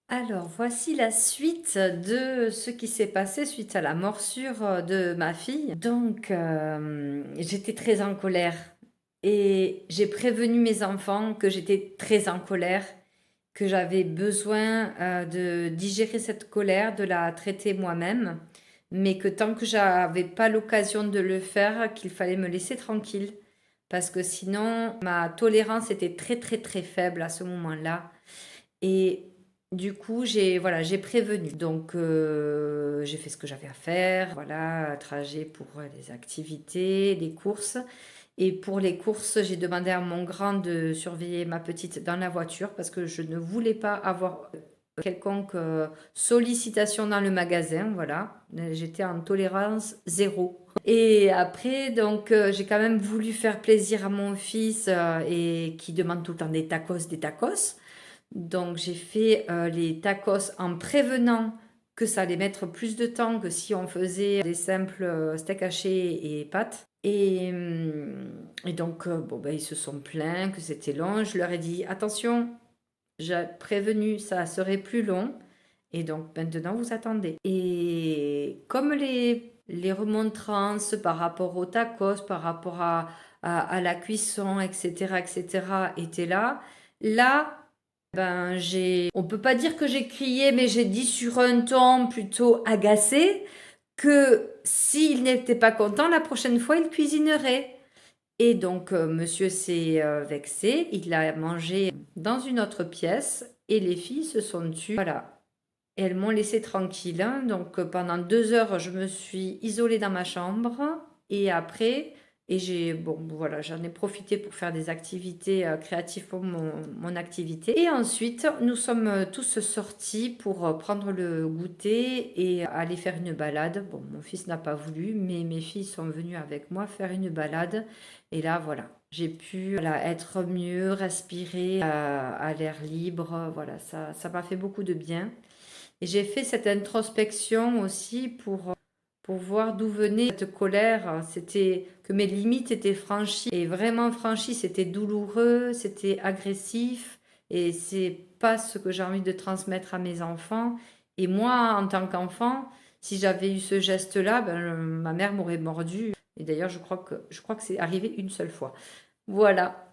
Alors, voici la suite de ce qui s'est passé suite à la morsure de ma fille. Donc, j'étais très en colère et j'ai prévenu mes enfants que j'étais très en colère, que j'avais besoin de digérer cette colère, de la traiter moi-même, mais que tant que j'avais pas l'occasion de le faire, qu'il fallait me laisser tranquille, parce que sinon, ma tolérance était très très très faible à ce moment-là. Et du coup, j'ai prévenu. Donc, j'ai fait ce que j'avais à faire. Voilà, trajet pour les activités, les courses. Et pour les courses, j'ai demandé à mon grand de surveiller ma petite dans la voiture parce que je ne voulais pas avoir quelconque sollicitation dans le magasin. Voilà, j'étais en tolérance zéro. Et après, donc, j'ai quand même voulu faire plaisir à mon fils et qui demande tout le temps des tacos, des tacos. Donc j'ai fait les tacos en prévenant que ça allait mettre plus de temps que si on faisait des simples steaks hachés et pâtes. Et donc bon, ben, ils se sont plaints que c'était long. Je leur ai dit attention, j'ai prévenu, ça serait plus long. Et donc maintenant vous attendez. Et comme les remontrances par rapport aux tacos, par rapport à la cuisson, etc., etc., étaient là, là, ben, on peut pas dire que j'ai crié, mais j'ai dit sur un ton plutôt agacé que s'il n'était pas content, la prochaine fois, il cuisinerait. Et donc, monsieur s'est vexé, il a mangé dans une autre pièce et les filles se sont tues. Voilà. Et elles m'ont laissé tranquille, hein. Donc, pendant 2 heures, je me suis isolée dans ma chambre. Et après, bon, voilà, j'en ai profité pour faire des activités créatives pour mon activité. Et ensuite, nous sommes tous sortis pour prendre le goûter et aller faire une balade. Bon, mon fils n'a pas voulu, mais mes filles sont venues avec moi faire une balade. Et là, voilà, j'ai pu voilà, être mieux, respirer à l'air libre. Voilà, ça m'a fait beaucoup de bien. Et j'ai fait cette introspection aussi pour voir d'où venait cette colère. C'était que mes limites étaient franchies. Et vraiment franchies, c'était douloureux, c'était agressif. Et c'est pas ce que j'ai envie de transmettre à mes enfants. Et moi, en tant qu'enfant, si j'avais eu ce geste-là, ben, ma mère m'aurait mordu. Et d'ailleurs, je crois que c'est arrivé une seule fois. Voilà.